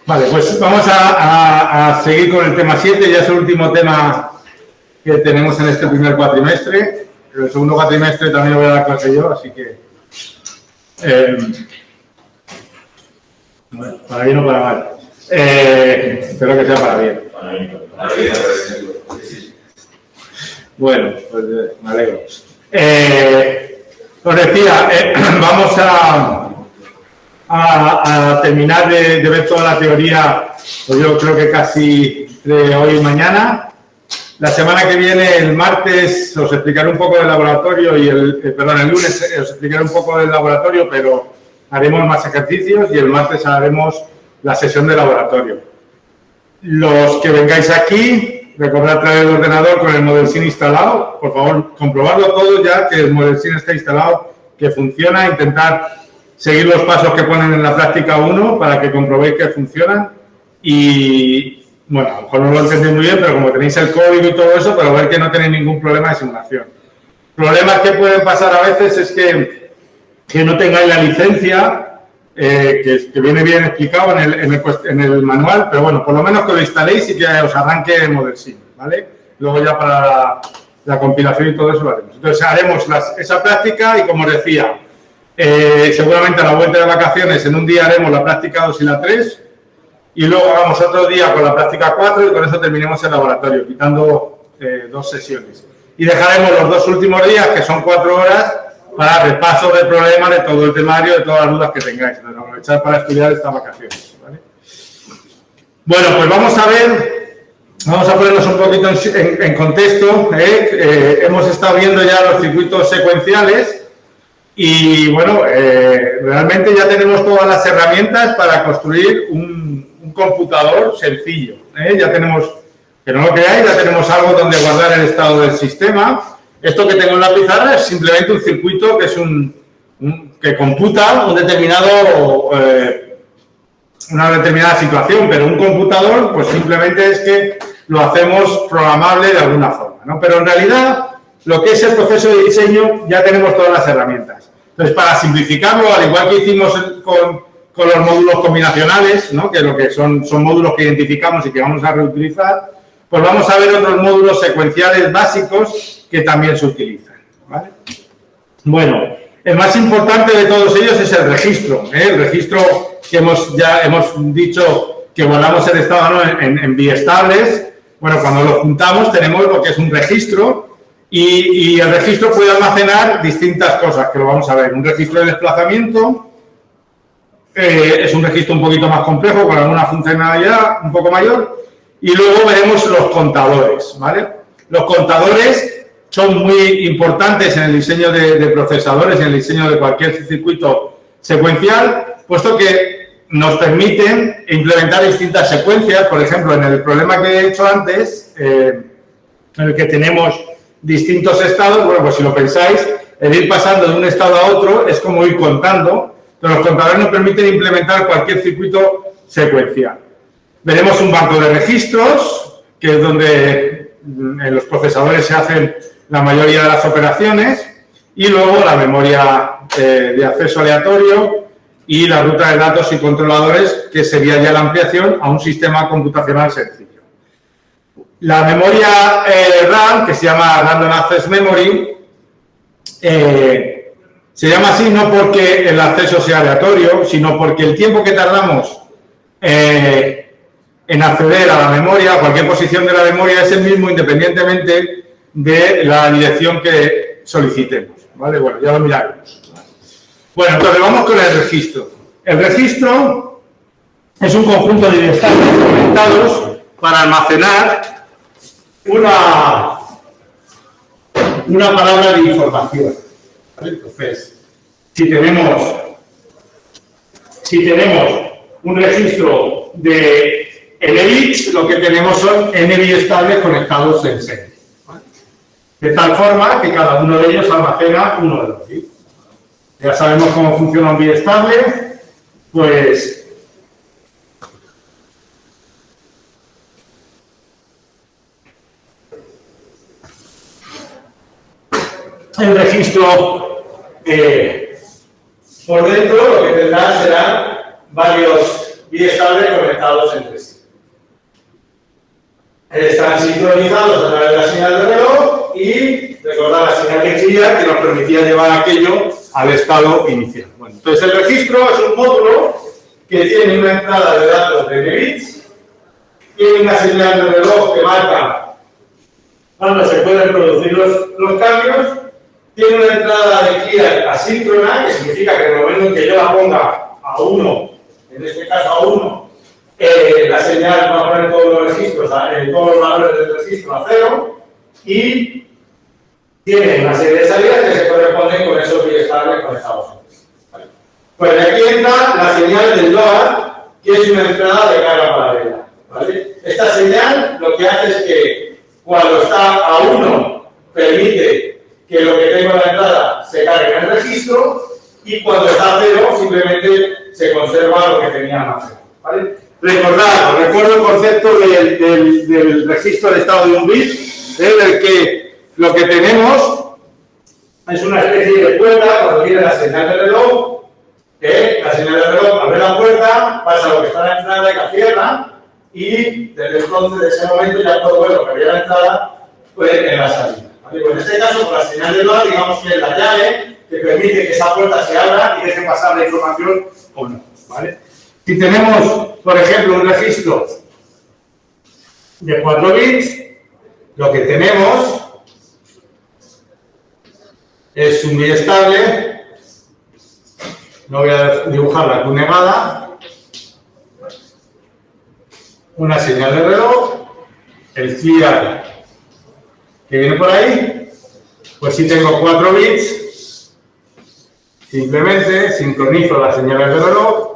Vale, pues vamos a seguir con el tema 7, ya es el último tema que tenemos en este primer cuatrimestre. En el segundo cuatrimestre también voy a dar clase yo, así que... bueno, para bien o para mal. Espero que sea para bien. Bueno, pues me alegro. Os decía, vamos a terminar de ver toda la teoría, pues yo creo que casi de hoy y mañana. La semana que viene, el martes, os explicaré un poco del laboratorio y el lunes os explicaré un poco del laboratorio, pero haremos más ejercicios y el martes haremos la sesión de laboratorio. Los que vengáis aquí, recordad traer el ordenador con el ModelSim instalado. Por favor, comprobadlo todo ya, que el ModelSim está instalado, que funciona. Intentar seguir los pasos que ponen en la práctica 1 para que comprobéis que funcionan. Y, bueno, a lo mejor no lo entendéis muy bien, pero como tenéis el código y todo eso, para ver que no tenéis ningún problema de simulación. Problemas que pueden pasar a veces es que no tengáis la licencia, que viene bien explicado en el manual, pero bueno, por lo menos que lo instaléis y que os arranque ModelSim, ¿vale? Luego ya para la compilación y todo eso lo haremos. Entonces haremos esa práctica y, como os decía, seguramente a la vuelta de vacaciones en un día haremos la práctica 2 y la 3 y luego hagamos otro día con la práctica 4 y con eso terminemos el laboratorio, quitando 2 sesiones. Y dejaremos los 2 últimos días, que son 4 horas, para repaso del problema, de todo el temario, de todas las dudas que tengáis. Entonces, aprovechar para estudiar estas vacaciones, ¿vale? Bueno, pues vamos a ponernos un poquito en contexto. Hemos estado viendo ya los circuitos secuenciales y, bueno, realmente ya tenemos todas las herramientas para construir un computador sencillo. Ya tenemos, que no lo creáis, ya tenemos algo donde guardar el estado del sistema. Esto que tengo en la pizarra es simplemente un circuito que es que computa una determinada situación, pero un computador, pues simplemente es que lo hacemos programable de alguna forma, ¿no? Pero en realidad, lo que es el proceso de diseño, ya tenemos todas las herramientas. Entonces, para simplificarlo, al igual que hicimos con los módulos combinacionales, ¿no? Que lo que son módulos que identificamos y que vamos a reutilizar, pues vamos a ver otros módulos secuenciales básicos que también se utilizan, ¿vale? Bueno, el más importante de todos ellos es el registro. El registro que ya hemos dicho que guardamos el estado, ¿no? en biestables. Bueno, cuando lo juntamos tenemos lo que es un registro y el registro puede almacenar distintas cosas, que lo vamos a ver. Un registro de desplazamiento es un registro un poquito más complejo, con alguna funcionalidad un poco mayor. Y luego veremos los contadores, ¿vale? Los contadores son muy importantes en el diseño de procesadores, en el diseño de cualquier circuito secuencial, puesto que nos permiten implementar distintas secuencias. Por ejemplo, en el problema que he hecho antes, en el que tenemos distintos estados, bueno, pues si lo pensáis, el ir pasando de un estado a otro es como ir contando, pero los contadores nos permiten implementar cualquier circuito secuencial. Veremos un banco de registros, que es donde en los procesadores se hacen la mayoría de las operaciones, y luego la memoria de acceso aleatorio y la ruta de datos y controladores, que sería ya la ampliación a un sistema computacional sencillo. La memoria RAM, que se llama Random Access Memory, se llama así no porque el acceso sea aleatorio, sino porque el tiempo que tardamos en acceder a la memoria, a cualquier posición de la memoria, es el mismo independientemente de la dirección que solicitemos, ¿vale? Bueno, ya lo miraremos. Bueno, entonces vamos con el registro. El registro es un conjunto de biestables conectados para almacenar una palabra de información, ¿vale? Entonces, si tenemos un registro de n-bits, lo que tenemos son n biestables conectados en serie, ¿vale? De tal forma que cada uno de ellos almacena uno de los bits. Ya sabemos cómo funciona un biestable, pues el registro por dentro lo que tendrá serán varios biestables conectados entre sí. Están sincronizados a través de la señal de reloj y recordar la señal de clear que nos permitía llevar aquello al estado inicial. Bueno, entonces el registro es un módulo que tiene una entrada de datos de n bits, tiene una señal de reloj que marca cuando se pueden producir los cambios, tiene una entrada de clear asíncrona, que significa que en el momento en que yo la ponga a 1, en este caso a 1, la señal va a poner todos los registros, todos los valores del registro a 0, y tiene una serie de salidas que se corresponden con esos biestables conectados. ¿Vale? Pues de aquí entra la señal del load, que es una entrada de carga paralela. ¿Vale? Esta señal lo que hace es que cuando está a 1 permite que lo que tengo en la entrada se cargue en el registro, y cuando está a 0 simplemente se conserva lo que tenía almacenado. ¿Vale? Recordad, recuerdo el concepto del registro de estado de un bit, en el que lo que tenemos es una especie de puerta cuando viene la señal de reloj, la señal de reloj abre la puerta, pasa lo que está en la entrada y la cierra, y desde entonces, de ese momento, ya puedo ver lo que había en la entrada pues, en la salida. ¿Vale? Pues en este caso, con la señal de reloj, digamos que es la llave que permite que esa puerta se abra y deje pasar la información o no. ¿Vale? Si tenemos, por ejemplo, un registro de 4 bits, lo que tenemos es un biestable. No voy a dibujar la cunegada. Una señal de reloj, el clear que viene por ahí. Pues si tengo 4 bits, simplemente sincronizo las señales de reloj.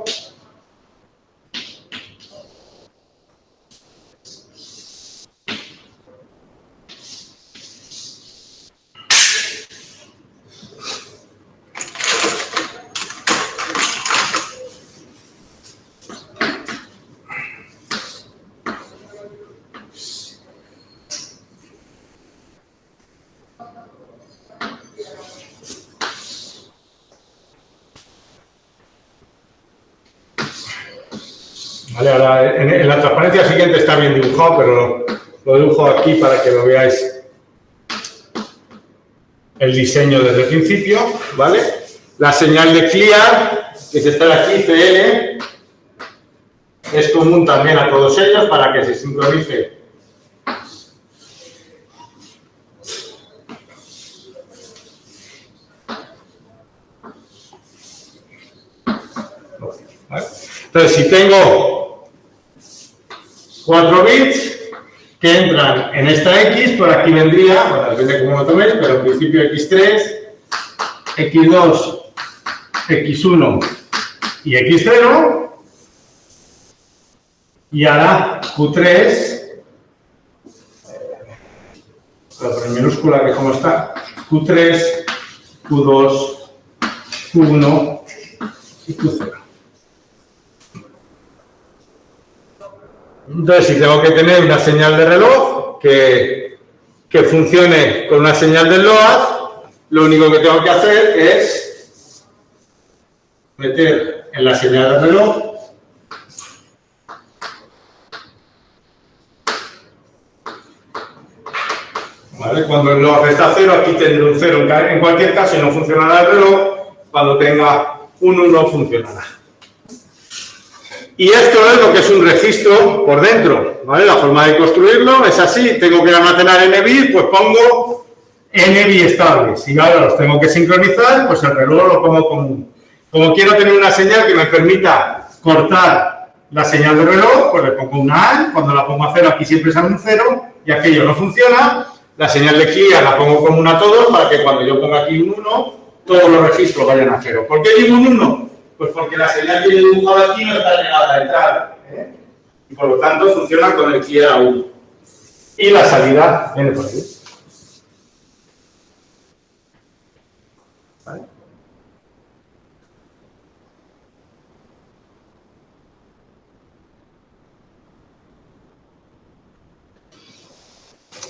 Vale, ahora en la transparencia siguiente está bien dibujado, pero lo dibujo aquí para que lo veáis el diseño desde el principio, ¿vale? La señal de clear, que es esta de aquí, CL, es común también a todos ellos para que se sincronice. ¿Vale? Entonces, si tengo 4 bits que entran en esta X, por aquí vendría, bueno, depende de cómo lo toméis, pero en principio X3, X2, X1 y X0, y ahora Q3, pero en minúscula que como está, Q3, Q2, Q1 y Q0. Entonces, si tengo que tener una señal de reloj que funcione con una señal del LOAD, lo único que tengo que hacer es meter en la señal de reloj ¿vale? Cuando el LOAD está a 0, aquí tendré un 0 en cualquier caso y no funcionará el reloj. Cuando tenga un 1 funcionará. Y esto es lo que es un registro por dentro, ¿vale? La forma de construirlo es así. Tengo que almacenar n bits, pues pongo n biestables. Y ahora los tengo que sincronizar, pues el reloj lo pongo común. Como quiero tener una señal que me permita cortar la señal de reloj, pues le pongo una A. Cuando la pongo a 0, aquí siempre sale un 0 y aquello no funciona. La señal de clear la pongo común a todos para que cuando yo ponga aquí un 1, todos los registros vayan a 0. ¿Por qué digo un 1? Pues porque la señal que yo he dibujado aquí no está llegada a entrar, ¿eh? Y por lo tanto funciona con el clear a 1. Y la salida viene por ahí. ¿Vale?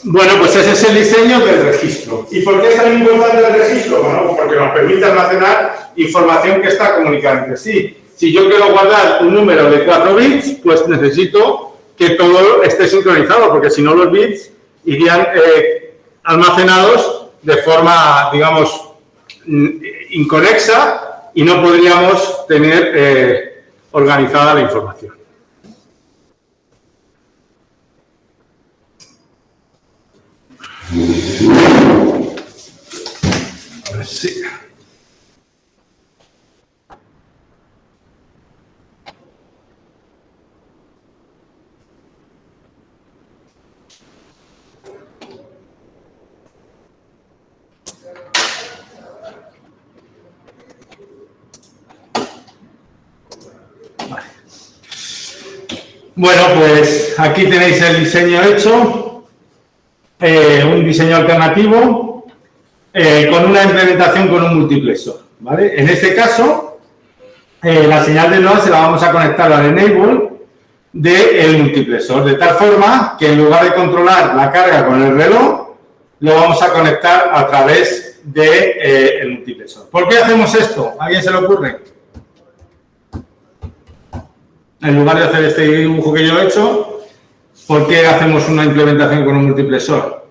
Bueno, pues ese es el diseño del registro. ¿Y por qué es tan importante el registro? Bueno, porque nos permite almacenar información que está comunicada entre sí. Si yo quiero guardar un número de 4 bits, pues necesito que todo esté sincronizado, porque si no los bits irían almacenados de forma, digamos, inconexa y no podríamos tener organizada la información. A ver si... Bueno, pues aquí tenéis el diseño hecho, un diseño alternativo con una implementación con un multiplexor, ¿vale? En este caso, la señal de LOA se la vamos a conectar al enable del multiplexor, de tal forma que en lugar de controlar la carga con el reloj, lo vamos a conectar a través del multiplexor. ¿Por qué hacemos esto? ¿A alguien se le ocurre? En lugar de hacer este dibujo que yo he hecho, ¿por qué hacemos una implementación con un multiplexor?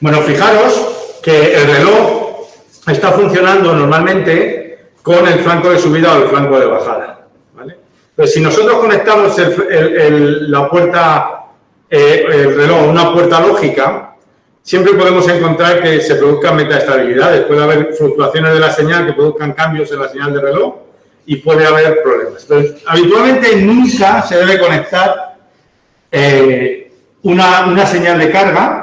Bueno, fijaros que el reloj está funcionando normalmente con el flanco de subida o el flanco de bajada, ¿vale? Pues si nosotros conectamos la puerta, el reloj a una puerta lógica, siempre podemos encontrar que se produzcan metaestabilidades. Puede haber fluctuaciones de la señal que produzcan cambios en la señal de reloj y puede haber problemas. Entonces, habitualmente nunca se debe conectar una señal de carga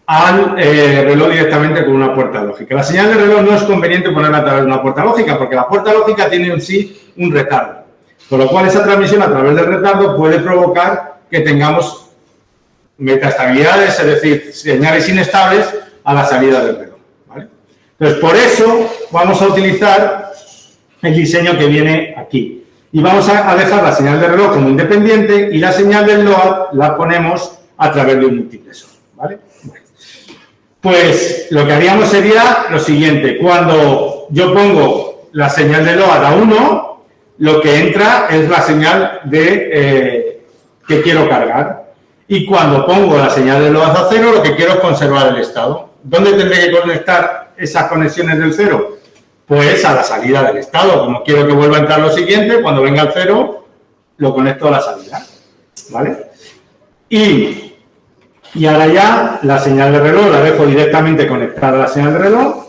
al reloj directamente con una puerta lógica. La señal de reloj no es conveniente ponerla a través de una puerta lógica porque la puerta lógica tiene en sí un retardo. Con lo cual, esa transmisión a través del retardo puede provocar que tengamos metaestabilidades, es decir, señales inestables a la salida del reloj, ¿vale? Entonces, por eso vamos a utilizar el diseño que viene aquí. Y vamos a dejar la señal de reloj como independiente y la señal del load la ponemos a través de un multiplexor, ¿vale? Bueno, pues lo que haríamos sería lo siguiente. Cuando yo pongo la señal de load a 1, lo que entra es la señal de que quiero cargar. Y cuando pongo la señal de LOAD a 0, lo que quiero es conservar el estado. ¿Dónde tendré que conectar esas conexiones del 0? Pues a la salida del estado. Como quiero que vuelva a entrar lo siguiente, cuando venga el 0, lo conecto a la salida, ¿vale? Y ahora ya la señal de reloj la dejo directamente conectada a la señal de reloj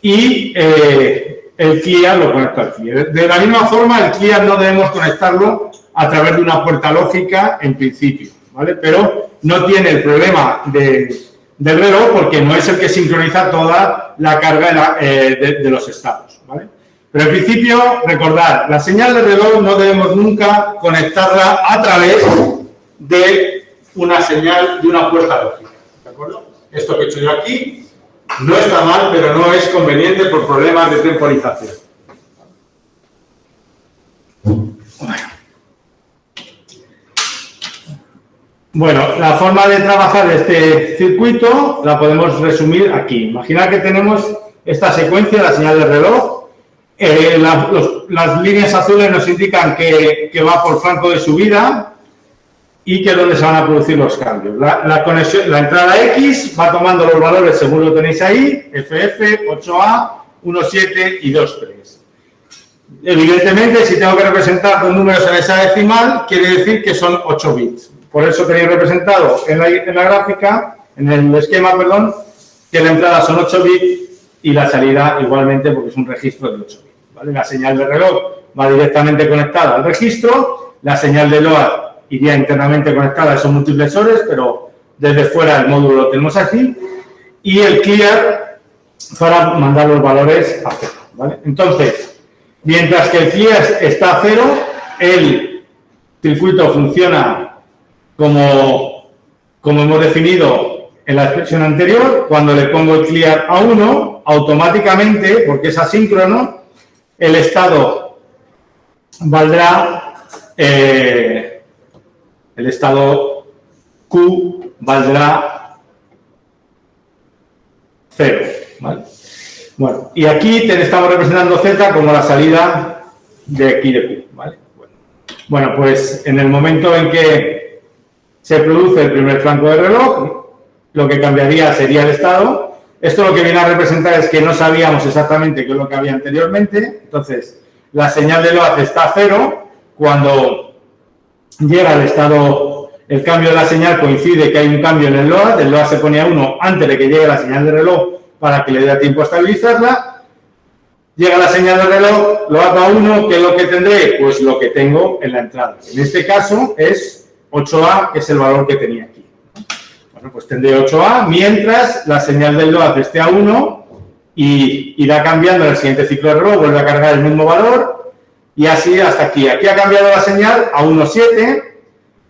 y el clear lo conecto al clear. De la misma forma, el clear no debemos conectarlo a través de una puerta lógica en principio, ¿vale? Pero no tiene el problema del reloj porque no es el que sincroniza toda la carga de los estados, ¿vale? Pero en principio, recordad, la señal de reloj no debemos nunca conectarla a través de una señal de una puerta lógica, ¿de acuerdo? Esto que he hecho yo aquí no está mal, pero no es conveniente por problemas de temporización. Bueno, la forma de trabajar este circuito la podemos resumir aquí. Imaginad que tenemos esta secuencia, la señal de reloj. Las líneas azules nos indican que va por flanco de subida y que es donde se van a producir los cambios. La entrada X va tomando los valores según lo tenéis ahí, FF, 8A, 1,7 y 2,3. Evidentemente, si tengo que representar dos números en hexadecimal, quiere decir que son 8 bits. Por eso tenéis representado en la gráfica, en el esquema, perdón, que la entrada son 8 bits y la salida igualmente porque es un registro de 8 bits, ¿vale? La señal de reloj va directamente conectada al registro, la señal de LOAD iría internamente conectada a esos multiplexores, pero desde fuera el módulo lo tenemos aquí, y el clear para mandar los valores a 0, ¿vale? Entonces, mientras que el clear está a 0, el circuito funciona como hemos definido en la expresión anterior. Cuando le pongo el clear a 1, automáticamente, porque es asíncrono, el estado valdrá, el estado Q valdrá 0, ¿vale? Bueno, y aquí estamos representando Z como la salida de aquí de Q, ¿vale? Bueno, pues en el momento en que se produce el primer flanco de reloj, lo que cambiaría sería el estado. Esto lo que viene a representar es que no sabíamos exactamente qué es lo que había anteriormente. Entonces, la señal de LOAD está a 0. Cuando llega al estado, el cambio de la señal coincide que hay un cambio en el LOAD se pone a 1 antes de que llegue la señal de reloj para que le dé tiempo a estabilizarla. Llega la señal de reloj, LOAD a 1, ¿qué es lo que tendré? Pues lo que tengo en la entrada. En este caso es 8A, que es el valor que tenía aquí. Bueno, pues tendré 8A, mientras la señal del LOAD esté a 1 y irá cambiando en el siguiente ciclo de reloj, vuelve a cargar el mismo valor y así hasta aquí. Aquí ha cambiado la señal a 1,7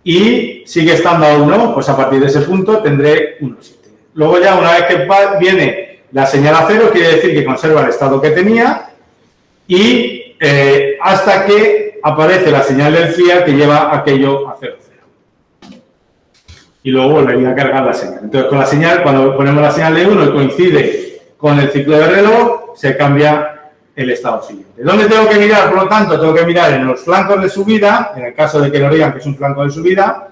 y sigue estando a 1, pues a partir de ese punto tendré 1,7. Luego ya una vez que viene la señal a 0, quiere decir que conserva el estado que tenía y hasta que aparece la señal del FLIAR que lleva aquello a 0,0. Y luego volvería a cargar la señal. Entonces, con la señal, cuando ponemos la señal de 1 y coincide con el ciclo de reloj, se cambia el estado siguiente. ¿Dónde tengo que mirar? Por lo tanto, tengo que mirar en los flancos de subida, en el caso de que nos digan que es un flanco de subida.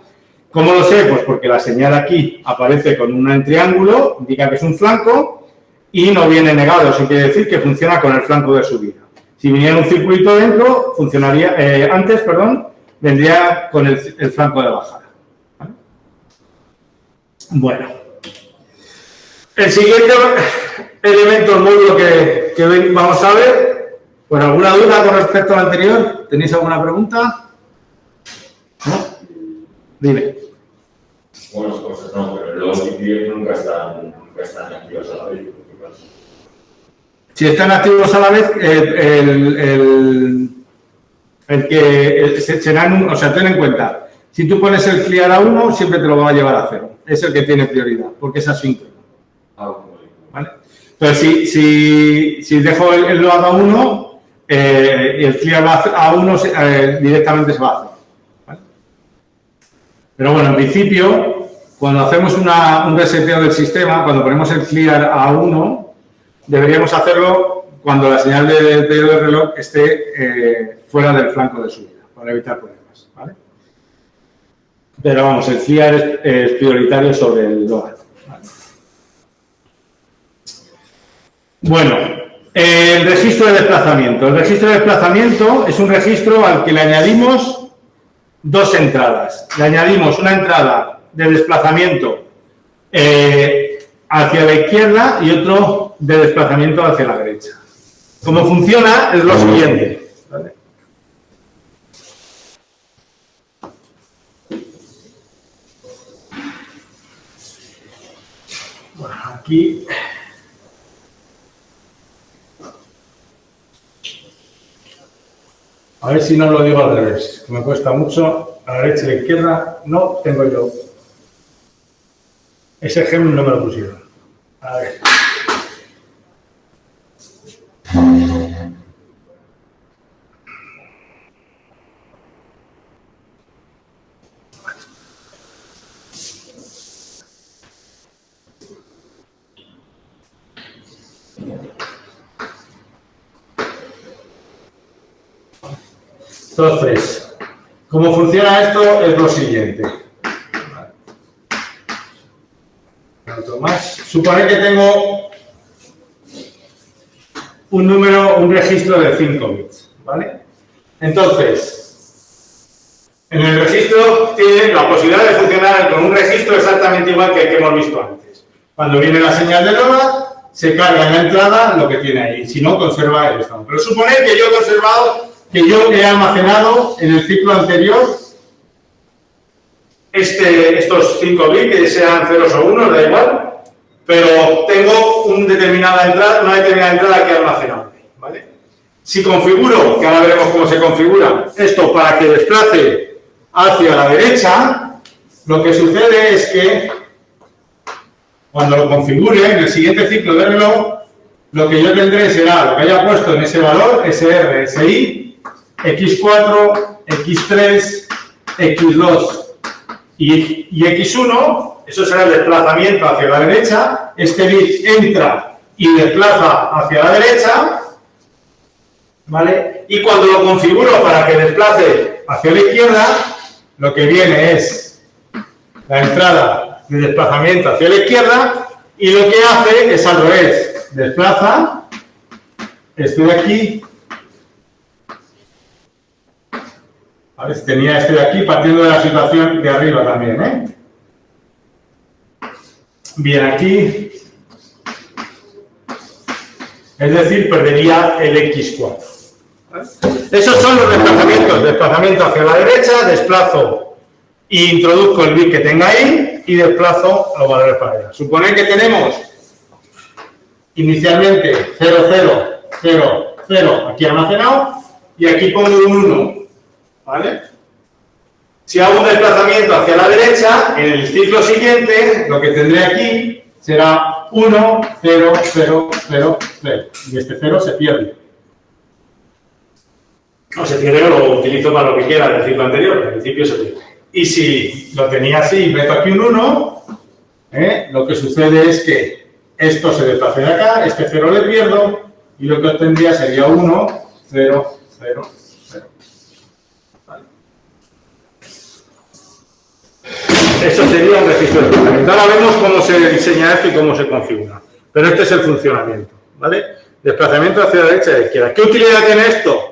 ¿Cómo lo sé? Pues porque la señal aquí aparece con un triángulo, indica que es un flanco, y no viene negado. Eso quiere decir que funciona con el flanco de subida. Si viniera un circuito dentro, funcionaría, vendría con el flanco de bajada. Bueno, el siguiente elemento, el módulo que vamos a ver, ¿por alguna duda con respecto al anterior? ¿Tenéis alguna pregunta? ¿No? Dime. Buenas cosas, no, pero los IPF nunca están activos a la vez. Si están activos a la vez, o sea, ten en cuenta, si tú pones el FLIAR a 1, siempre te lo va a llevar a 0. Es el que tiene prioridad, porque es asíncrono. ¿Vale? Entonces, si dejo el LOAD a 1, y el FLIAR va a 1, directamente se va a 0. ¿Vale? Pero bueno, en principio, cuando hacemos un reseteo del sistema, cuando ponemos el FLIAR a 1, deberíamos hacerlo cuando la señal del periodo de reloj esté fuera del flanco de subida, para evitar problemas. ¿Vale? Pero vamos, el FLIAR es prioritario sobre el LOAD. ¿Vale? Bueno, el registro de desplazamiento. El registro de desplazamiento es un registro al que le añadimos dos entradas. Le añadimos una entrada de desplazamiento hacia la izquierda y otro de desplazamiento hacia la derecha. Cómo funciona es lo siguiente. ¿Vale? Bueno, aquí a ver si no lo digo al revés, que me cuesta mucho. A la derecha y a la izquierda no tengo yo. Ese ejemplo no me lo pusieron. A ver. Entonces, ¿cómo funciona esto? Es lo siguiente. Otro más. Suponer que tengo un registro de 5 bits, ¿vale? Entonces, en el registro tiene la posibilidad de funcionar con un registro exactamente igual que el que hemos visto antes. Cuando viene la señal de LOAD, se carga en la entrada lo que tiene ahí, si no, conserva el estado. Pero suponer que yo he conservado, que yo he almacenado en el ciclo anterior estos 5 bits, que sean ceros o unos, da igual, pero tengo una determinada entrada que he almacenado, ¿vale? Si configuro, que ahora veremos cómo se configura, esto para que desplace hacia la derecha, lo que sucede es que cuando lo configure en el siguiente ciclo de reloj, lo que yo tendré será lo que haya puesto en ese valor, SR, SI, X4, X3, X2 y X1, eso será el desplazamiento hacia la derecha, este bit entra y desplaza hacia la derecha, ¿vale? Y cuando lo configuro para que desplace hacia la izquierda, lo que viene es la entrada de desplazamiento hacia la izquierda y lo que hace es al revés, desplaza, estoy aquí, ¿vale? Tenía este de aquí partiendo de la situación de arriba también, ¿eh? Bien, aquí, es decir, perdería el x4. ¿Vale? Esos son los desplazamientos, desplazamiento hacia la derecha, desplazo e introduzco el bit que tenga ahí y desplazo los valores para allá. Suponer que tenemos inicialmente 0, 0, 0, 0 aquí almacenado y aquí pongo un 1, ¿vale? Si hago un desplazamiento hacia la derecha, en el ciclo siguiente, lo que tendré aquí será 1, 0, 0, 0, 0. Y este 0 se pierde. No se pierde o lo utilizo para lo que quiera del ciclo anterior, pero al principio se pierde. Y si lo tenía así y meto aquí un 1, lo que sucede es que esto se desplaza de acá, este 0 le pierdo, y lo que obtendría sería 1, 0, 0, 0. Vale. Eso sería un registro de desplazamiento. Ahora vemos cómo se diseña esto y cómo se configura. Pero este es el funcionamiento, ¿vale? Desplazamiento hacia la derecha y la izquierda. ¿Qué utilidad tiene esto?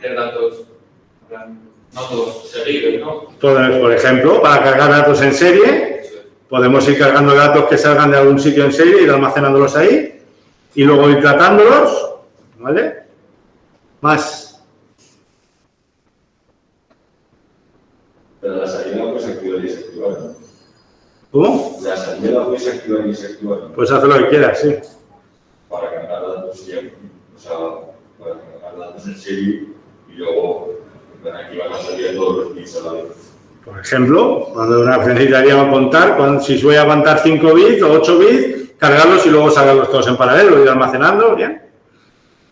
Meter datos, no todos seguidos, ¿no? Por ejemplo, para cargar datos en serie, podemos ir cargando datos que salgan de algún sitio en serie, ir almacenándolos ahí y luego ir tratándolos, ¿vale? Más. Pero la salida la puedes activar y desactivar, ¿no? ¿Cómo? La salida la puedes activar y desactivar, ¿no? Pues haz lo que quieras, sí. Para cargar datos siempre. O sea, para cargar datos en serie y luego aquí van a salir todos los bits a la vez. Por ejemplo, cuando necesitaríamos contar, si voy a contar 5 bits o 8 bits, cargarlos y luego sacarlos todos en paralelo, ir almacenando, bien.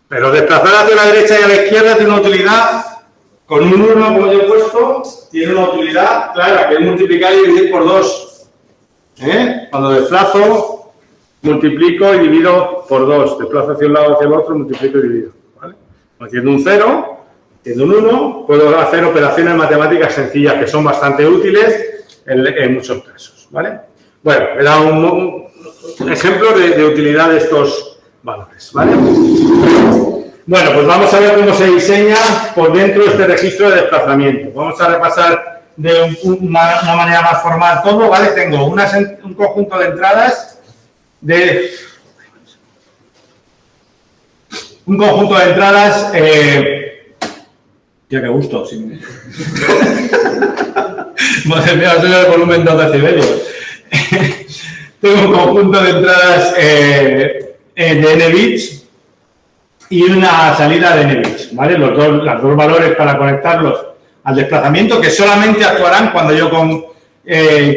Pero desplazar hacia la derecha y a la izquierda tiene una utilidad, con un 1, como yo he puesto, tiene una utilidad clara, que es multiplicar y dividir por 2. Cuando desplazo, multiplico y divido por 2. Desplazo hacia un lado o hacia el otro, multiplico y divido. ¿Vale? Haciendo un 0, haciendo un 1, puedo hacer operaciones matemáticas sencillas que son bastante útiles en muchos casos. ¿Vale? Bueno, era un ejemplo de utilidad de estos valores. ¿Vale? Bueno, pues vamos a ver cómo se diseña por dentro este registro de desplazamiento. Vamos a repasar de una manera más formal todo, ¿vale? Tengo un conjunto de entradas ya que gusto, sí. Madre mía, soy el volumen 2 decibelios. Tengo un conjunto de entradas de n bits y una salida de n bits, ¿vale? Los dos valores para conectarlos al desplazamiento, que solamente actuarán cuando yo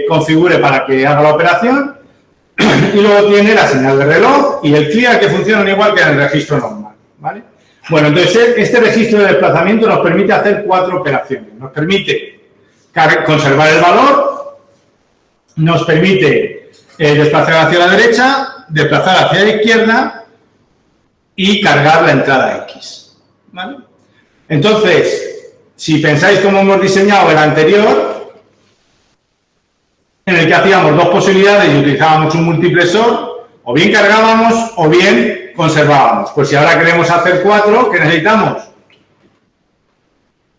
configure para que haga la operación. Y luego tiene la señal de reloj y el clear, que funcionan igual que en el registro normal, ¿vale? Bueno, entonces este registro de desplazamiento nos permite hacer 4 operaciones. Nos permite conservar el valor, nos permite desplazar hacia la derecha, desplazar hacia la izquierda y cargar la entrada X, ¿vale? Entonces, si pensáis cómo hemos diseñado el anterior, en el que hacíamos 2 posibilidades y utilizábamos un multiplexor, o bien cargábamos o bien conservábamos. Pues si ahora queremos hacer 4, ¿qué necesitamos?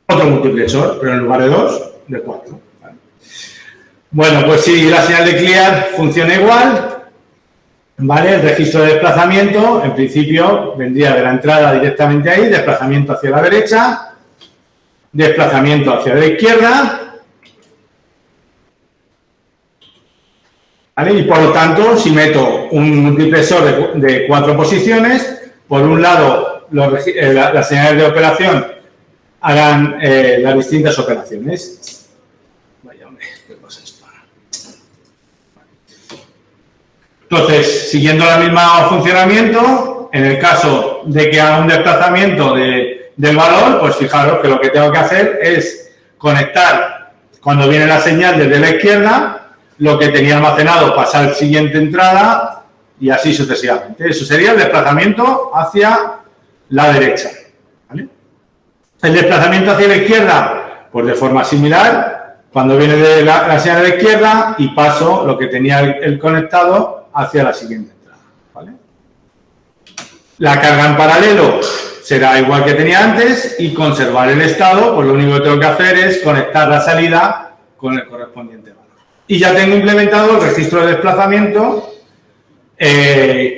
Otro multiplexor, pero en lugar de 2, de 4. ¿Vale? Bueno, pues si la señal de clear funciona igual, ¿vale? El registro de desplazamiento, en principio, vendría de la entrada directamente ahí, desplazamiento hacia la derecha, desplazamiento hacia la izquierda, ¿vale? Y por lo tanto, si meto un multiplexor de 4 posiciones, por un lado, las señales de operación harán las distintas operaciones. Vaya hombre, ¿qué pasa esto? Entonces, siguiendo el mismo funcionamiento, en el caso de que haga un desplazamiento del valor, pues fijaros que lo que tengo que hacer es conectar, cuando viene la señal desde la izquierda, lo que tenía almacenado pasa a la siguiente entrada y así sucesivamente. Eso sería el desplazamiento hacia la derecha, ¿vale? El desplazamiento hacia la izquierda, pues de forma similar, cuando viene de la señal de la izquierda y paso lo que tenía el conectado hacia la siguiente entrada, ¿vale? La carga en paralelo será igual que tenía antes y conservar el estado, pues lo único que tengo que hacer es conectar la salida con el correspondiente valor. Y ya tengo implementado el registro de desplazamiento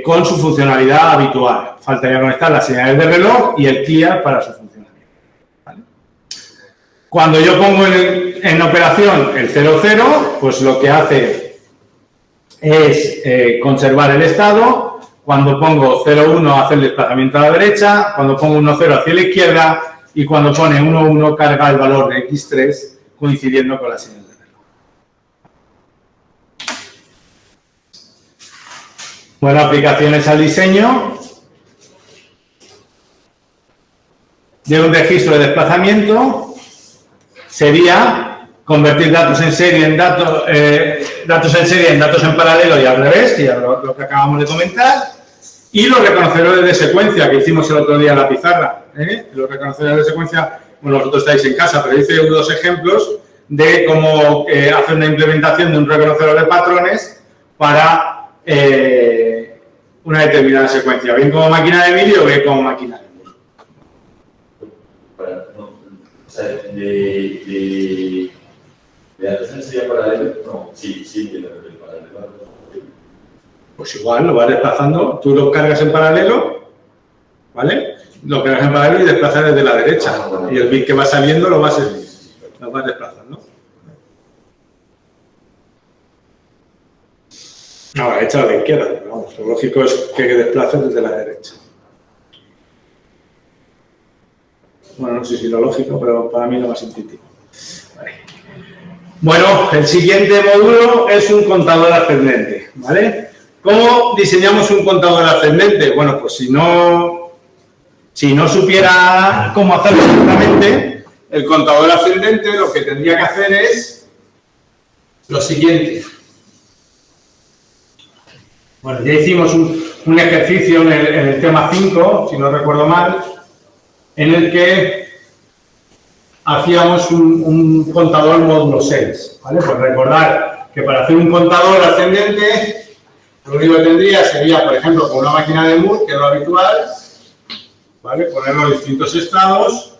con su funcionalidad habitual. Faltaría conectar las señales de reloj y el clear para su funcionamiento, ¿vale? Cuando yo pongo en operación el 00, pues lo que hace es conservar el estado. Cuando pongo 01 hace el desplazamiento a la derecha, cuando pongo 10 hacia la izquierda y cuando pone 11 carga el valor de X3 coincidiendo con la señal de reloj. Bueno, aplicaciones al diseño de un registro de desplazamiento sería convertir datos en serie en datos en paralelo y al revés, que ya lo que acabamos de comentar, y los reconocedores de secuencia que hicimos el otro día en la pizarra. Los reconocedores de secuencia, bueno, vosotros estáis en casa, pero hice 2 ejemplos de cómo hacer una implementación de un reconocedor de patrones para una determinada secuencia, bien como máquina de vídeo o bien como máquina de música. ¿De datos en serie paralelo? No, sí, de paralelo. Pues igual, lo vas desplazando, tú lo cargas en paralelo, ¿vale? Lo cargas en paralelo y desplazas desde la derecha. Y el bit que va saliendo lo vas desplazando. Ahora, hecha a la izquierda, pero vamos, lo lógico es que desplaces desde la derecha. Bueno, no sé si lo lógico, pero para mí lo más intuitivo. Vale. Bueno, el siguiente módulo es un contador ascendente, ¿vale? ¿Cómo diseñamos un contador ascendente? Bueno, pues si no supiera cómo hacerlo exactamente, el contador ascendente lo que tendría que hacer es lo siguiente. Bueno, ya hicimos un ejercicio en el tema 5, si no recuerdo mal, en el que hacíamos un contador módulo 6, ¿vale? Pues recordar que para hacer un contador ascendente, lo único que tendría sería, por ejemplo, con una máquina de Moore, que es lo habitual, ¿vale? Poner los distintos estados.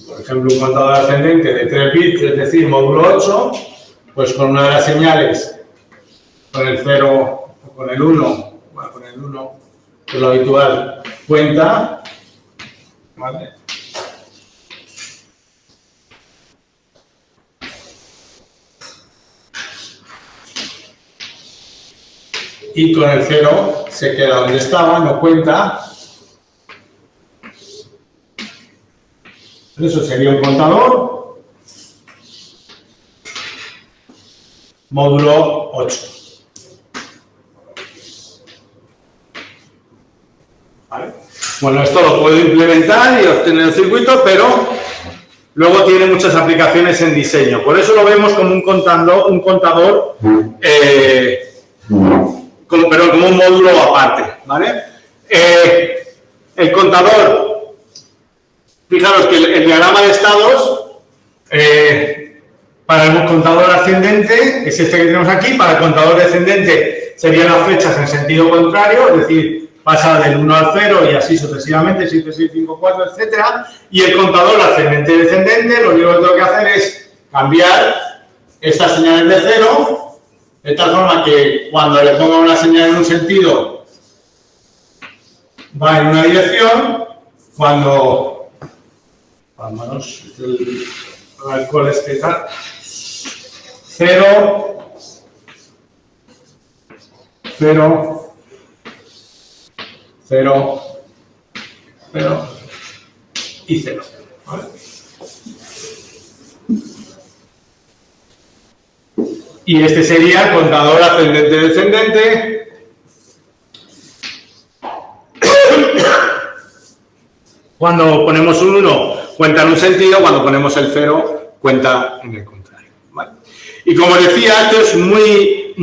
Por ejemplo, un contador ascendente de 3 bits, es decir, módulo 8, pues con una de las señales, con el 0 o con el 1, bueno, con el 1, que es lo habitual, cuenta, ¿vale? Y con el 0 se queda donde estaba, no cuenta. Eso sería un contador módulo 8. ¿Vale? Bueno, esto lo puedo implementar y obtener el circuito, pero luego tiene muchas aplicaciones en diseño. Por eso lo vemos como un contador como un módulo aparte, ¿vale? El contador, fijaros que el diagrama de estados para el contador ascendente es este que tenemos aquí, para el contador descendente serían las flechas en sentido contrario, es decir, pasa del 1 al 0 y así sucesivamente, 7, 6, 5, 4, etcétera, y el contador ascendente y descendente, lo único que tengo que hacer es cambiar estas señales de 0, de tal forma que cuando le ponga una señal en un sentido va en una dirección, cuando vámonos, el alcohol es que tal, 0, 0, 0, 0 y 0, ¿vale? Y este sería contador ascendente-descendente. Cuando ponemos un 1, cuenta en un sentido, cuando ponemos el 0, cuenta en el contrario. ¿Vale? Y como decía, esto es muy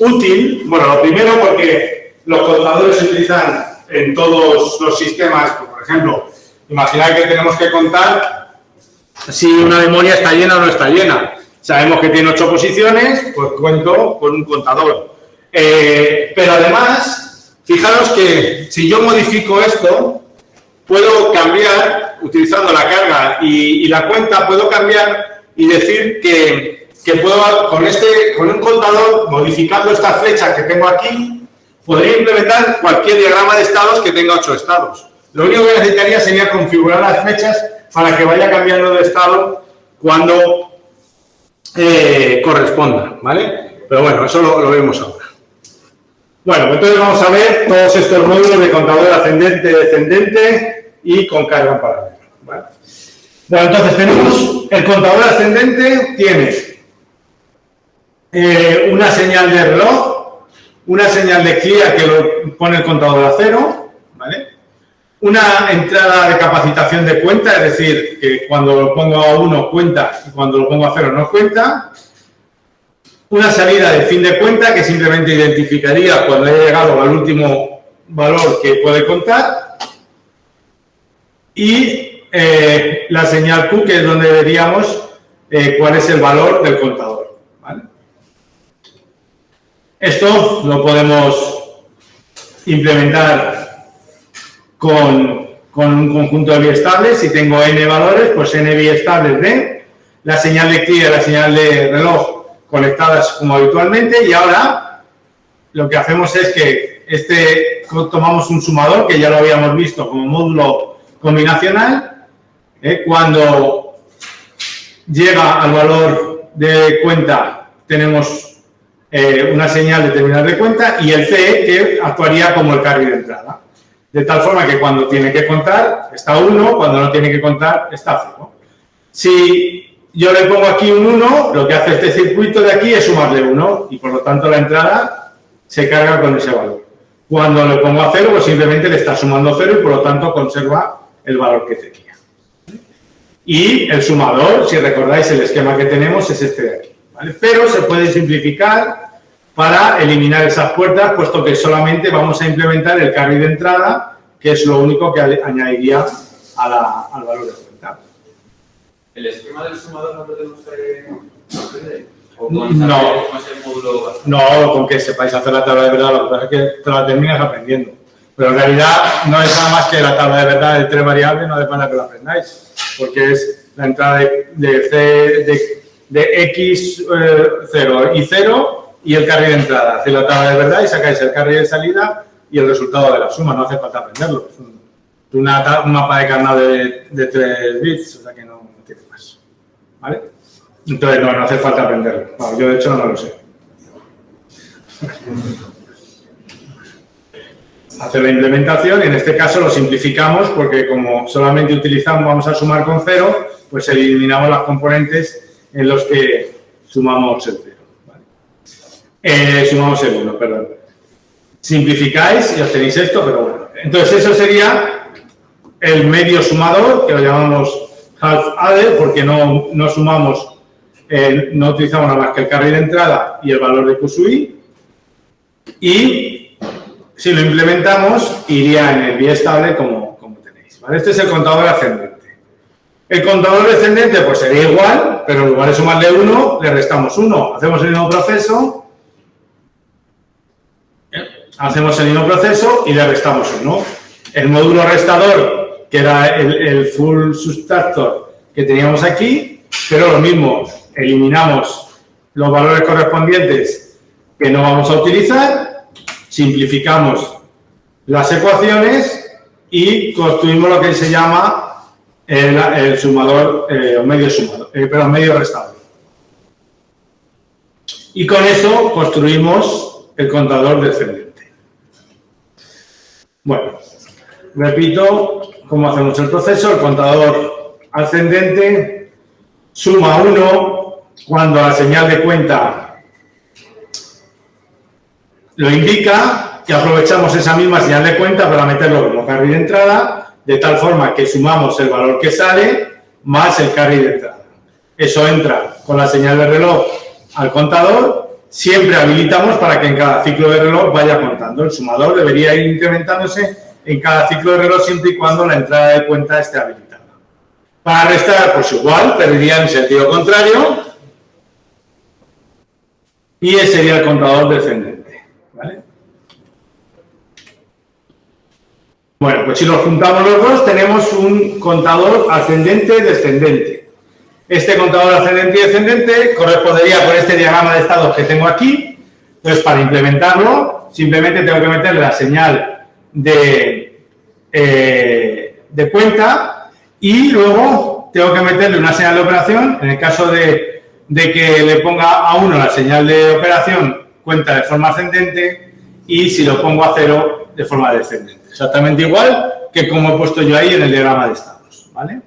útil. Bueno, lo primero porque los contadores se utilizan en todos los sistemas. Por ejemplo, imaginad que tenemos que contar si una memoria está llena o no está llena. Sabemos que tiene 8 posiciones, pues cuento con un contador. Pero además, fijaros que si yo modifico esto, puedo cambiar, utilizando la carga y la cuenta, puedo cambiar y decir que puedo, con un contador, modificando estas flechas que tengo aquí, podría implementar cualquier diagrama de estados que tenga 8 estados. Lo único que necesitaría sería configurar las flechas para que vaya cambiando de estado cuando corresponda, ¿vale? Pero bueno, eso lo vemos ahora. Bueno, entonces vamos a ver todos estos módulos de contador ascendente, descendente y con carga en paralelo, ¿vale? Bueno, entonces tenemos el contador ascendente, tiene una señal de reloj, una señal de clear que lo pone el contador a 0, ¿vale? Una entrada de capacitación de cuenta, es decir, que cuando lo pongo a 1 cuenta y cuando lo pongo a 0 no cuenta. Una salida de fin de cuenta que simplemente identificaría cuando haya llegado al último valor que puede contar. Y la señal Q, que es donde veríamos cuál es el valor del contador, ¿vale? Esto lo podemos implementar con un conjunto de biestables. Si tengo n valores, pues n biestables de la señal de clear, la señal de reloj conectadas como habitualmente. Y ahora lo que hacemos es que tomamos un sumador, que ya lo habíamos visto como módulo combinacional. Cuando llega al valor de cuenta tenemos una señal de terminal de cuenta y el CE que actuaría como el carry de entrada. De tal forma que cuando tiene que contar está 1, cuando no tiene que contar está 0. Si yo le pongo aquí un 1, lo que hace este circuito de aquí es sumarle 1 y por lo tanto la entrada se carga con ese valor. Cuando le pongo a 0, pues simplemente le está sumando 0 y por lo tanto conserva el valor que tenía. Y el sumador, si recordáis el esquema que tenemos, es este de aquí, ¿vale? Pero se puede simplificar para eliminar esas puertas, puesto que solamente vamos a implementar el carry de entrada, que es lo único que añadiría al valor de cuenta. ¿El esquema del sumador no lo tenemos que aprender? ¿O No. cómo es el módulo básico? No, con que sepáis hacer la tabla de verdad, lo que pasa es que te la terminas aprendiendo. Pero en realidad no es nada más que la tabla de verdad de 3 variables, no hace falta que lo aprendáis, porque es la entrada de X 0 y 0 y el carry de entrada. Hacéis la tabla de verdad y sacáis el carry de salida y el resultado de la suma, no hace falta aprenderlo. Es un mapa de carnado de 3 bits, o sea que no tiene más. ¿Vale? Entonces no hace falta aprenderlo. Bueno, yo de hecho no lo sé. Hacer la implementación y en este caso lo simplificamos porque como solamente vamos a sumar con 0, pues eliminamos las componentes en los que sumamos el 0. ¿Vale? Sumamos el 1, perdón. Simplificáis y obtenéis esto, pero bueno. Entonces eso sería el medio sumador, que lo llamamos half adder, porque no sumamos, no utilizamos nada más que el carry de entrada y el valor de QSUI. Y si lo implementamos, iría en el biestable como tenéis, ¿vale? Este es el contador ascendente. El contador descendente, pues sería igual, pero en lugar de sumarle 1, le restamos 1. Hacemos el mismo proceso y le restamos 1. El módulo restador, que era el full subtractor que teníamos aquí, pero lo mismo, eliminamos los valores correspondientes que no vamos a utilizar, simplificamos las ecuaciones y construimos lo que se llama el sumador, medio restador. Y con eso construimos el contador descendente. Bueno, repito cómo hacemos el proceso. El contador ascendente suma 1 cuando la señal de cuenta lo indica, que aprovechamos esa misma señal de cuenta para meterlo como carry de entrada, de tal forma que sumamos el valor que sale más el carry de entrada. Eso entra con la señal de reloj al contador. Siempre habilitamos para que en cada ciclo de reloj vaya contando. El sumador debería ir incrementándose en cada ciclo de reloj siempre y cuando la entrada de cuenta esté habilitada. Para restar, pues igual, perdería en sentido contrario y ese sería el contador descendente, ¿vale? Bueno, pues si los juntamos los dos, tenemos un contador ascendente-descendente. Este contador ascendente y descendente correspondería con este diagrama de estados que tengo aquí. Entonces, para implementarlo, simplemente tengo que meterle la señal de cuenta y luego tengo que meterle una señal de operación. En el caso de que le ponga a 1 la señal de operación, cuenta de forma ascendente, y si lo pongo a 0, de forma descendente. Exactamente igual que como he puesto yo ahí en el diagrama de estados, ¿vale?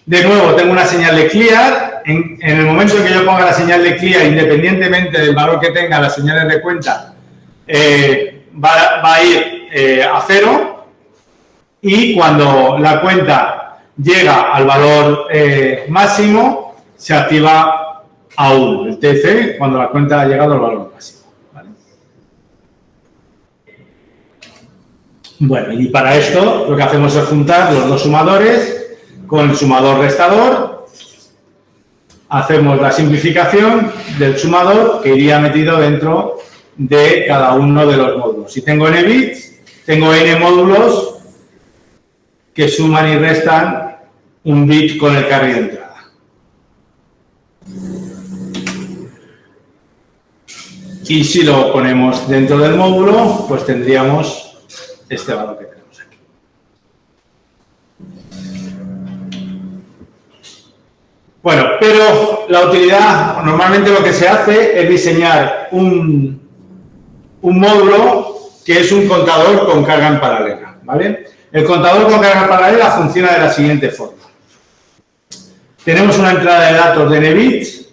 De nuevo, tengo una señal de clear. En el momento en que yo ponga la señal de clear, independientemente del valor que tenga las señales de cuenta, va a ir a 0. Y cuando la cuenta llega al valor máximo, se activa a 1, el TC, cuando la cuenta ha llegado al valor máximo, ¿vale? Bueno, y para esto lo que hacemos es juntar los dos sumadores con el sumador restador. Hacemos la simplificación del sumador que iría metido dentro de cada uno de los módulos. Si tengo n bits, tengo n módulos que suman y restan un bit con el carry de entrada. Y si lo ponemos dentro del módulo, pues tendríamos este valor que tenemos aquí. Bueno, pero la utilidad, normalmente lo que se hace es diseñar un módulo que es un contador con carga en paralela, ¿vale? El contador con carga en paralela funciona de la siguiente forma. Tenemos una entrada de datos de n bits,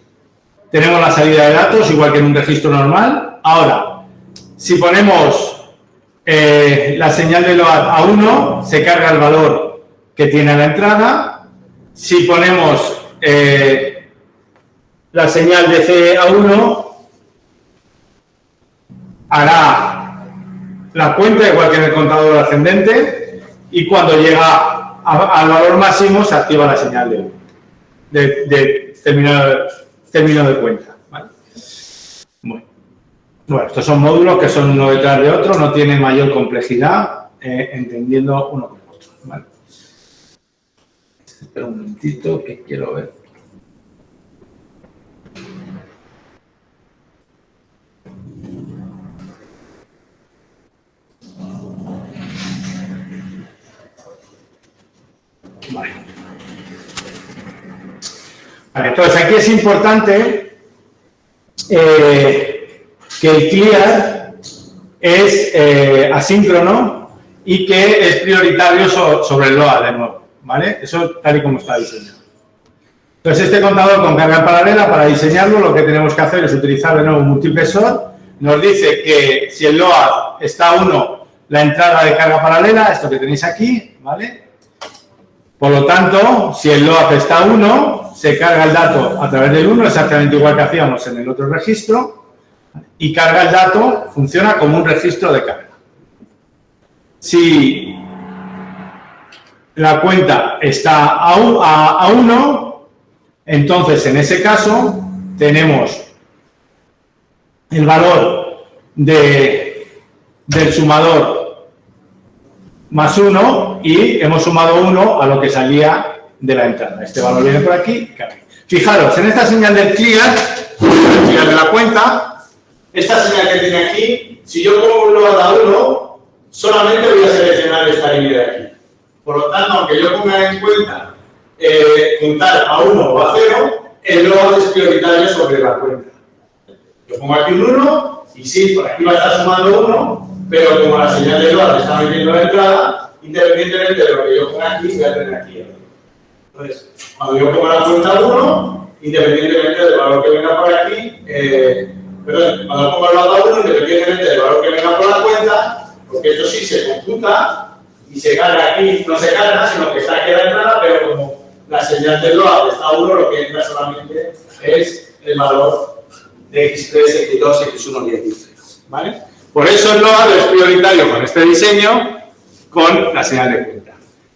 tenemos la salida de datos, igual que en un registro normal. Ahora, si ponemos la señal de load a 1, se carga el valor que tiene la entrada. Si ponemos la señal de C a 1, hará la cuenta, igual que en el contador ascendente, y cuando llega al valor máximo se activa la señal de 1, de término de cuenta, ¿vale? Bueno, estos son módulos que son uno detrás de otro, no tienen mayor complejidad, entendiendo uno con otro, ¿vale? Espera un momentito que quiero ver. Vale, entonces aquí es importante que el clear es asíncrono y que es prioritario sobre el load de nuevo, ¿vale? Eso tal y como está diseñado. Entonces este contador con carga en paralela, para diseñarlo lo que tenemos que hacer es utilizar de nuevo un multiplexor. Nos dice que si el load está a 1, la entrada de carga paralela, esto que tenéis aquí, ¿vale? Por lo tanto, si el load está a 1, se carga el dato a través del 1, exactamente igual que hacíamos en el otro registro, y carga el dato, funciona como un registro de carga. Si la cuenta está a 1, entonces en ese caso tenemos el valor del sumador más 1 y hemos sumado 1 a lo que salía de la entrada. Este valor viene por aquí. Fijaros, en esta señal del clear, la señal de la cuenta, esta señal que tiene aquí, si yo pongo un load a 1, solamente voy a seleccionar esta línea de aquí. Por lo tanto, aunque yo ponga en cuenta juntar a 1 o a 0, el load es prioritario sobre la cuenta. Yo pongo aquí un 1 y sí, por aquí va a estar sumando 1, pero como la señal de load está metiendo la entrada, independientemente de lo que yo ponga aquí, voy a tener aquí. Entonces, cuando yo pongo la cuenta 1, independientemente del valor que venga por aquí, perdón, cuando pongo el lado 1, independientemente del valor que venga por la cuenta, porque esto sí se computa y se carga aquí, no se carga, sino que está aquí a la entrada, pero como la señal del load está 1, lo que entra solamente es el valor de x3, x2, x1 y x3, ¿vale? Por eso el load es prioritario con este diseño, con la señal de cuenta.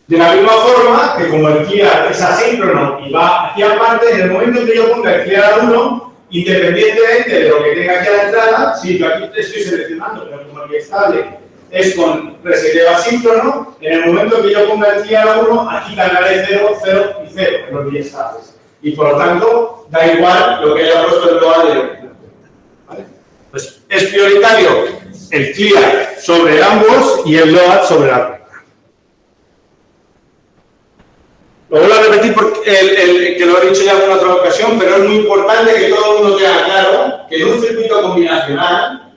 De la misma forma que como el clear es asíncrono y va aquí aparte, en el momento en que yo ponga el clear a 1, independientemente de lo que tenga aquí a la entrada, sí, yo aquí estoy seleccionando, pero como el estable es con reseteo asíncrono, en el momento que yo ponga el clear a 1, aquí cargaré 0, 0 y 0 en los biestables. Y por lo tanto, da igual lo que haya puesto el load de la cuenta, ¿vale? Pues es prioritario el clear sobre ambos y el load sobre la cuenta. Lo vuelvo a repetir porque que lo he dicho ya en otra ocasión, pero es muy importante que todo el mundo tenga claro que en un circuito combinacional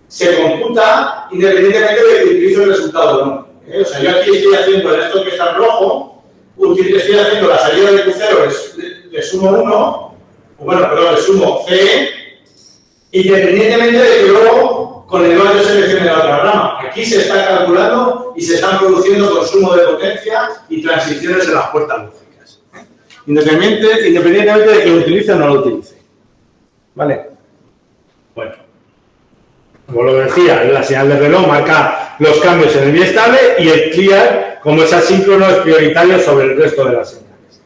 se computa independientemente de que utilice el resultado o no. O sea, yo aquí estoy haciendo en esto que está en rojo, estoy haciendo la salida de Q0, le sumo 1, o bueno, perdón, le sumo C, independientemente de que luego con el load yo seleccione la otra rama. Aquí se está calculando y se están produciendo consumo de potencia y transiciones en las puertas lógicas. Independientemente de que lo utilice o no lo utilice. ¿Vale? Bueno. Como lo decía, la señal de reloj marca los cambios en el biestable y el clear, como es asíncrono, es prioritario sobre el resto de las señales.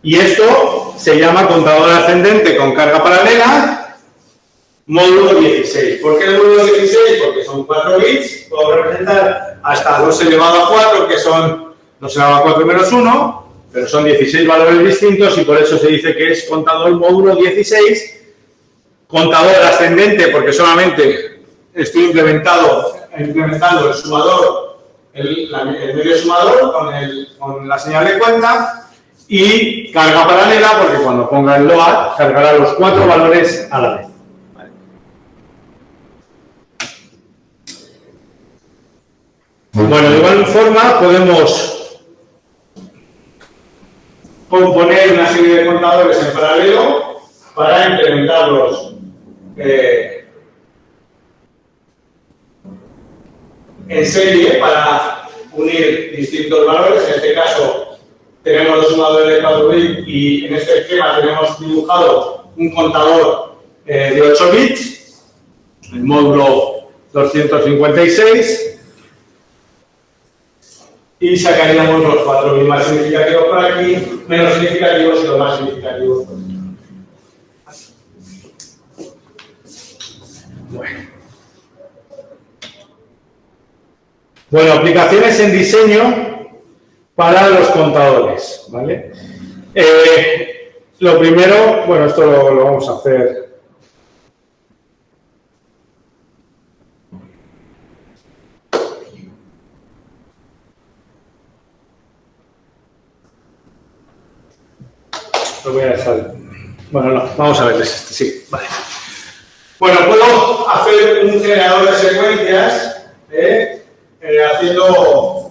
Y esto se llama contador ascendente con carga paralela, módulo 16. ¿Por qué el módulo 16? Porque son 4 bits, puedo representar hasta 2 elevado a 4, que son 2 elevado a 4 menos 1, pero son 16 valores distintos y por eso se dice que es contador módulo 16. Contador ascendente, porque solamente estoy implementando el sumador, el medio sumador con la señal de cuenta, y carga paralela, porque cuando ponga el load cargará los 4 valores a la vez. Vale. Bueno, de igual forma podemos componer una serie de contadores en paralelo para implementarlos en serie para unir distintos valores. En este caso tenemos los sumadores de 4 bits y en este esquema tenemos dibujado un contador de 8 bits, el módulo 256, y sacaríamos los 4 bits más significativos por aquí, menos significativos y los más significativos por aquí. Bueno, aplicaciones en diseño para los contadores, ¿vale? Lo primero, bueno, esto lo vamos a hacer. Lo voy a dejar. Bueno, no, vamos a ver este, sí, vale. Bueno, puedo hacer un generador de secuencias haciendo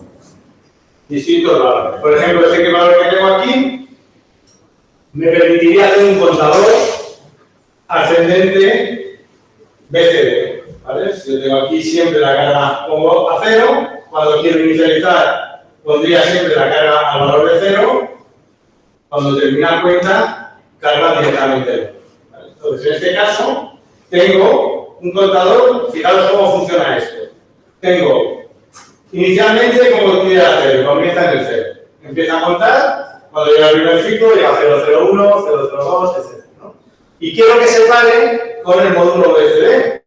distintos valores. Por ejemplo, este valor que tengo aquí me permitiría hacer un contador ascendente BCD. ¿Vale? Si yo tengo aquí siempre la carga, pongo a 0. Cuando quiero inicializar, pondría siempre la carga al valor de 0. Cuando termina cuenta, carga directamente 0. ¿Vale? Entonces, en este caso, tengo un contador, fijaros cómo funciona esto. Tengo, inicialmente, como estuviera 0, comienza en el 0. Empieza a contar, cuando llega el primer ciclo, llega 001, 002, etc. ¿no? Y quiero que se pare con el módulo BCD.